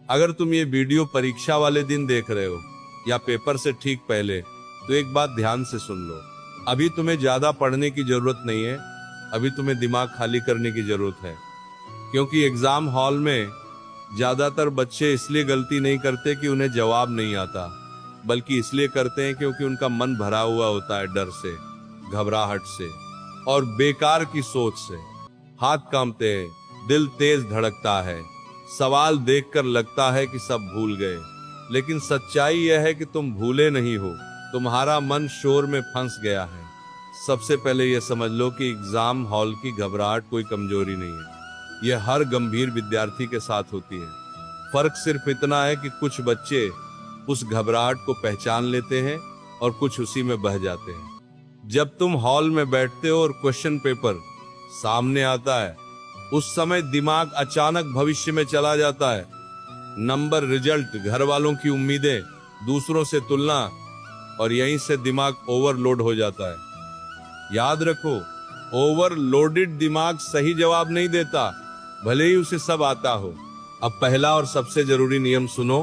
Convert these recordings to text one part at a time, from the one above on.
अगर तुम ये वीडियो परीक्षा वाले दिन देख रहे हो या पेपर से ठीक पहले, तो एक बात ध्यान से सुन लो। अभी तुम्हें ज्यादा पढ़ने की जरूरत नहीं है, अभी तुम्हें दिमाग खाली करने की जरूरत है। क्योंकि एग्जाम हॉल में ज्यादातर बच्चे इसलिए गलती नहीं करते कि उन्हें जवाब नहीं आता, बल्कि इसलिए करते हैं क्योंकि उनका मन भरा हुआ होता है डर से, घबराहट से और बेकार की सोच से। हाथ कांपते हैं, दिल तेज धड़कता है, सवाल देखकर लगता है कि सब भूल गए। लेकिन सच्चाई यह है कि तुम भूले नहीं हो, तुम्हारा मन शोर में फंस गया है। सबसे पहले यह समझ लो कि एग्जाम हॉल की घबराहट कोई कमजोरी नहीं है, यह हर गंभीर विद्यार्थी के साथ होती है। फर्क सिर्फ इतना है कि कुछ बच्चे उस घबराहट को पहचान लेते हैं और कुछ उसी में बह जाते हैं। जब तुम हॉल में बैठते हो और क्वेश्चन पेपर सामने आता है, उस समय दिमाग अचानक भविष्य में चला जाता है। नंबर, रिजल्ट, घर वालों की उम्मीदें, दूसरों से तुलना, और यहीं से दिमाग ओवरलोड हो जाता है। याद रखो, ओवरलोडेड दिमाग सही जवाब नहीं देता, भले ही उसे सब आता हो। अब पहला और सबसे जरूरी नियम सुनो,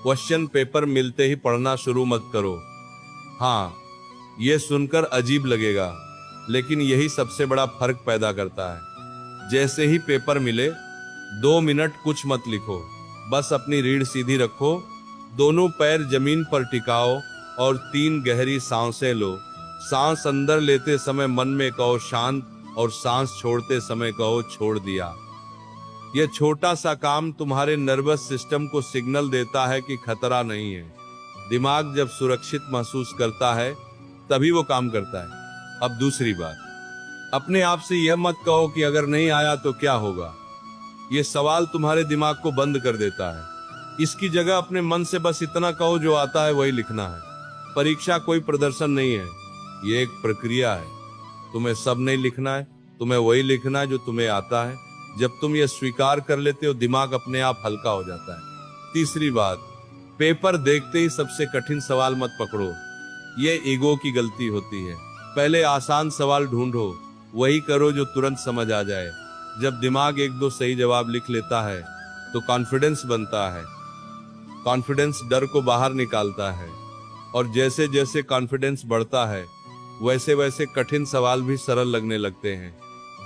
क्वेश्चन पेपर मिलते ही पढ़ना शुरू मत करो। हाँ, ये सुनकर अजीब लगेगा, लेकिन यही सबसे बड़ा फर्क पैदा करता है। जैसे ही पेपर मिले, 2 मिनट कुछ मत लिखो, बस अपनी रीढ़ सीधी रखो, दोनों पैर जमीन पर टिकाओ और 3 गहरी सांसें लो। सांस अंदर लेते समय मन में कहो शांत, और सांस छोड़ते समय कहो छोड़ दिया। यह छोटा सा काम तुम्हारे नर्वस सिस्टम को सिग्नल देता है कि खतरा नहीं है। दिमाग जब सुरक्षित महसूस करता है, तभी वो काम करता है। अब दूसरी बात, अपने आप से यह मत कहो कि अगर नहीं आया तो क्या होगा। यह सवाल तुम्हारे दिमाग को बंद कर देता है। इसकी जगह अपने मन से बस इतना कहो, जो आता है वही लिखना है। परीक्षा कोई प्रदर्शन नहीं है, ये एक प्रक्रिया है। तुम्हें सब नहीं लिखना है, तुम्हें वही लिखना है जो तुम्हें आता है। जब तुम ये स्वीकार कर लेते हो, दिमाग अपने आप हल्का हो जाता है। तीसरी बात, पेपर देखते ही सबसे कठिन सवाल मत पकड़ो, ये ईगो की गलती होती है। पहले आसान सवाल ढूंढो, वही करो जो तुरंत समझ आ जाए। जब दिमाग 1-2 सही जवाब लिख लेता है, तो कॉन्फिडेंस बनता है। कॉन्फिडेंस डर को बाहर निकालता है, और जैसे जैसे कॉन्फिडेंस बढ़ता है, वैसे वैसे कठिन सवाल भी सरल लगने लगते हैं।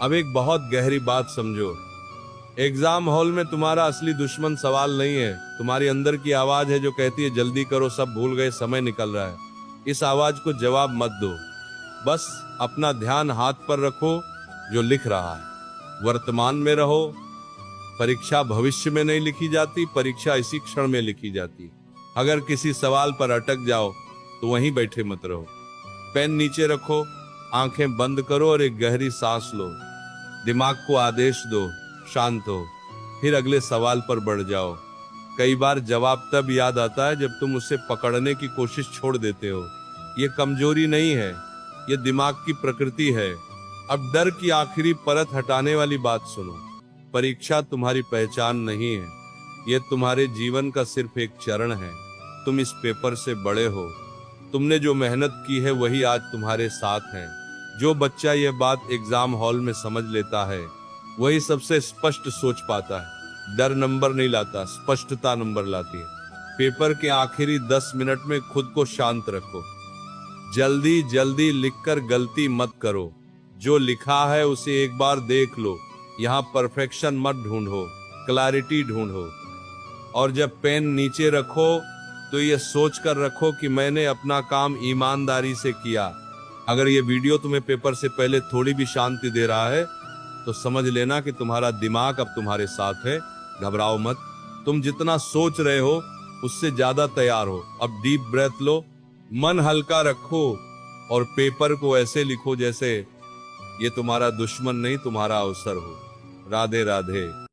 अब एक बहुत गहरी बात समझो, एग्जाम हॉल में तुम्हारा असली दुश्मन सवाल नहीं है, तुम्हारी अंदर की आवाज है जो कहती है जल्दी करो, सब भूल गए, समय निकल रहा है। इस आवाज को जवाब मत दो, बस अपना ध्यान हाथ पर रखो जो लिख रहा है। वर्तमान में रहो। परीक्षा भविष्य में नहीं लिखी जाती, परीक्षा इसी क्षण में लिखी जाती। अगर किसी सवाल पर अटक जाओ तो वहीं बैठे मत रहो। पेन नीचे रखो, आंखें बंद करो और एक गहरी सांस लो। दिमाग को आदेश दो, शांत हो, फिर अगले सवाल पर बढ़ जाओ। कई बार जवाब तब याद आता है जब तुम उसे पकड़ने की कोशिश छोड़ देते हो। ये कमजोरी नहीं है, ये दिमाग की प्रकृति है। अब डर की आखिरी परत हटाने वाली बात सुनो, परीक्षा तुम्हारी पहचान नहीं है, ये तुम्हारे जीवन का सिर्फ एक चरण है। तुम इस पेपर से बड़े हो, तुमने जो मेहनत की है वही आज तुम्हारे साथ है। जो बच्चा यह बात एग्जाम हॉल में समझ लेता है, वही सबसे स्पष्ट सोच पाता है। डर नंबर नहीं लाता, स्पष्टता नंबर लाती है। पेपर के आखिरी 10 मिनट में खुद को शांत रखो। जल्दी जल्दी लिखकर गलती मत करो, जो लिखा है उसे एक बार देख लो। यहाँ परफेक्शन मत ढूंढो, क्लैरिटी ढूंढो। और जब पेन नीचे रखो तो ये सोच कर रखो कि मैंने अपना काम ईमानदारी से किया। अगर ये वीडियो तुम्हें पेपर से पहले थोड़ी भी शांति दे रहा है, तो समझ लेना कि तुम्हारा दिमाग अब तुम्हारे साथ है। घबराओ मत, तुम जितना सोच रहे हो उससे ज्यादा तैयार हो। अब डीप ब्रेथ लो, मन हल्का रखो और पेपर को ऐसे लिखो जैसे ये तुम्हारा दुश्मन नहीं, तुम्हारा अवसर हो। राधे राधे।